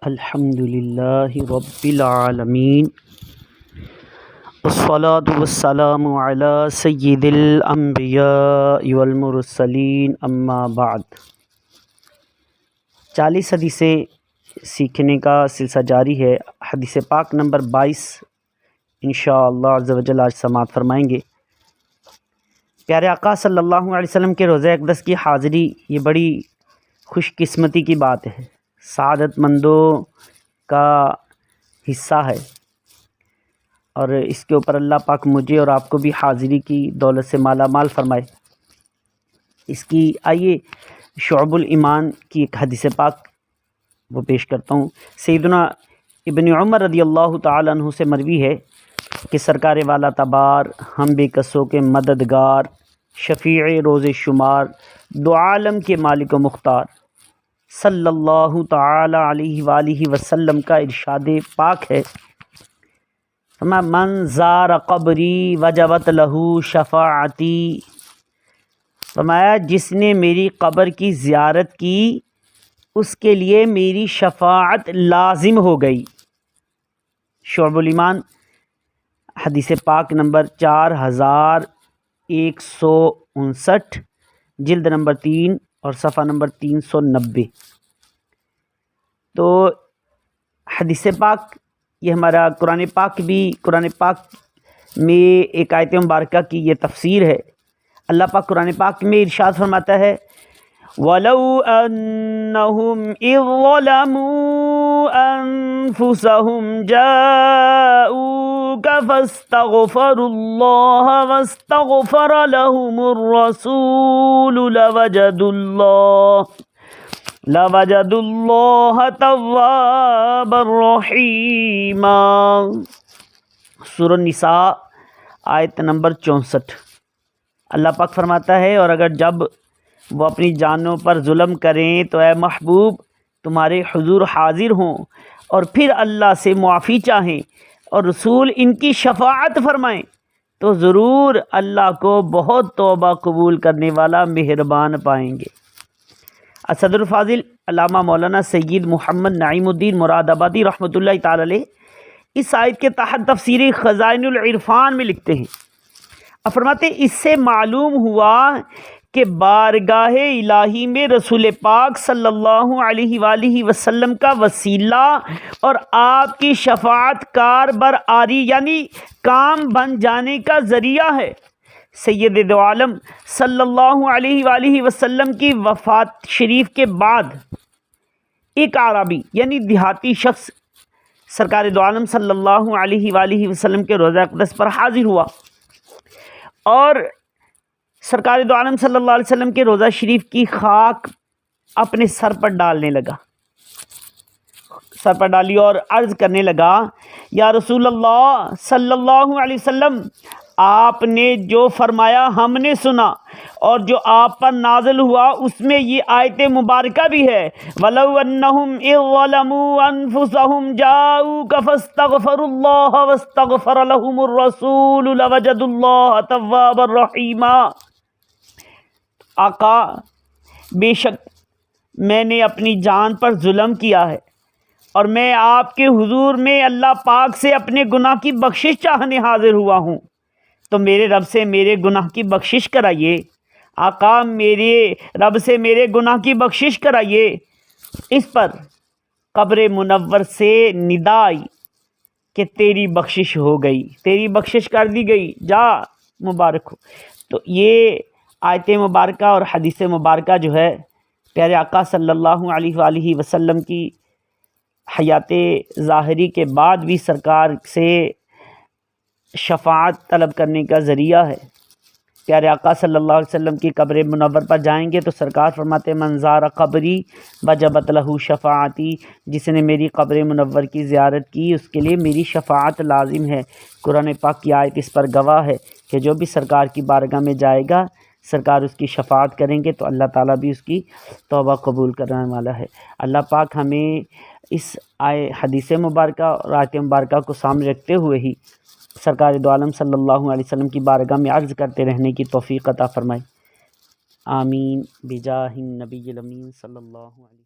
الحمد للہ رب العالمین والصلاة والسلام علی سید الانبیاء والمرسلین اما بعد 40 حدیثیں سیکھنے کا سلسلہ جاری ہے۔ حدیث پاک نمبر 22 انشاءاللہ عز و جل آج سماعت فرمائیں گے۔ پیارے آقا صلی اللہ علیہ وسلم کے روضہ اقدس کی حاضری یہ بڑی خوش قسمتی کی بات ہے، سعادت مندوں کا حصہ ہے، اور اس کے اوپر اللہ پاک مجھے اور آپ کو بھی حاضری کی دولت سے مالا مال فرمائے۔ اس کی آئیے شعب الایمان کی ایک حدیث پاک وہ پیش کرتا ہوں۔ سیدنا ابن عمر رضی اللہ تعالیٰ عنہ سے مروی ہے کہ سرکار والا تبار، ہم بے کسوں کے مددگار، شفیع روز شمار، دو عالم کے مالک و مختار صلی اللہ تعالی علیہ وآلہ وسلم کا ارشاد پاک ہے، من زار قبری وجبت لہو شفاعتی، فرمایا جس نے میری قبر کی زیارت کی اس کے لیے میری شفاعت لازم ہو گئی۔ شعب الایمان حدیث پاک نمبر 4159، جلد نمبر 3 اور صفحہ نمبر 390۔ تو حدیث پاک یہ ہمارا قرآن پاک میں ایک آیت مبارکہ کی یہ تفسیر ہے۔ اللہ پاک قرآن پاک میں ارشاد فرماتا ہے، وَلَوْ أَنَّهُمْ إِذ ظَلَمُوا أَنفُسَهُمْ جَاءُوكَ فَاسْتَغْفَرُوا اللَّهَ وَاسْتَغْفَرَ لَهُمُ الرَّسُولُ لَوَجَدُوا اللَّهَ تَوَّابًا رَحِيمًا۔ سورہ النساء آیت نمبر 64۔ اللہ پاک فرماتا ہے، اور اگر جب وہ اپنی جانوں پر ظلم کریں تو اے محبوب تمہارے حضور حاضر ہوں اور پھر اللہ سے معافی چاہیں اور رسول ان کی شفاعت فرمائیں تو ضرور اللہ کو بہت توبہ قبول کرنے والا مہربان پائیں گے۔ صدر الفاضل علامہ مولانا سید محمد نعیم الدین مراد آبادی رحمۃ اللہ تعالی علیہ اس آیت کے تحت تفسیر خزائن العرفان میں لکھتے ہیں، فرماتے اس سے معلوم ہوا کہ بارگاہ الہی میں رسول پاک صلی اللہ علیہ وآلہ وسلم کا وسیلہ اور آپ کی شفاعت کار برآری یعنی کام بن جانے کا ذریعہ ہے۔ سید دو عالم صلی اللہ علیہ وآلہ وسلم کی وفات شریف کے بعد ایک اعرابی یعنی دیہاتی شخص سرکار دو عالم صلی اللہ علیہ وآلہ وسلم کے روضہ اقدس پر حاضر ہوا اور سرکار دو عالم صلی اللہ علیہ وسلم کے روضہ شریف کی خاک اپنے سر پر ڈالنے لگا، سر پر ڈالی اور عرض کرنے لگا، یا رسول اللہ صلی اللہ علیہ وسلم، آپ نے جو فرمایا ہم نے سنا، اور جو آپ پر نازل ہوا اس میں یہ آیت مبارکہ بھی ہے، وَلَوْ أَنَّهُمْ إِذ ظَلَمُوا أَنفُسَهُمْ جَاءُوكَ فَاسْتَغْفَرُوا اللَّهَ وَاسْتَغْفَرَ لَهُمُ الرَّسُولُ لَوَجَدُوا اللَّهَ تَوَّابًا رَحِيمًا۔ آقا بے شک میں نے اپنی جان پر ظلم کیا ہے اور میں آپ کے حضور میں اللہ پاک سے اپنے گناہ کی بخشش چاہنے حاضر ہوا ہوں، تو میرے رب سے میرے گناہ کی بخشش کرائیے۔ آقا میرے رب سے میرے گناہ کی بخشش کرائیے۔ اس پر قبر منور سے ندا آئی کہ تیری بخشش ہو گئی، تیری بخشش کر دی گئی، جا مبارک ہو۔ تو یہ آیت مبارکہ اور حدیث مبارکہ جو ہے پیارے آقا صلی اللہ علیہ وآلہ وسلم کی حیات ظاہری کے بعد بھی سرکار سے شفاعت طلب کرنے کا ذریعہ ہے۔ پیارے آقا صلی اللہ علیہ وسلم کی قبر منور پر جائیں گے تو سرکار فرماتے من زار قبری وجبت لہو شفاعتی، جس نے میری قبر منور کی زیارت کی اس کے لیے میری شفاعت لازم ہے۔ قرآن پاک کی آیت اس پر گواہ ہے کہ جو بھی سرکار کی بارگاہ میں جائے گا سرکار اس کی شفاعت کریں گے تو اللہ تعالیٰ بھی اس کی توبہ قبول کرنے والا ہے۔ اللہ پاک ہمیں اس حدیث مبارکہ اور آیت مبارکہ کو سامنے رکھتے ہوئے ہی سرکار دو عالم صلی اللہ علیہ وسلم کی بارگاہ میں عرض کرتے رہنے کی توفیق عطا فرمائے۔ آمین بجاہ النبی الامین صلی اللہ علیہ وسلم۔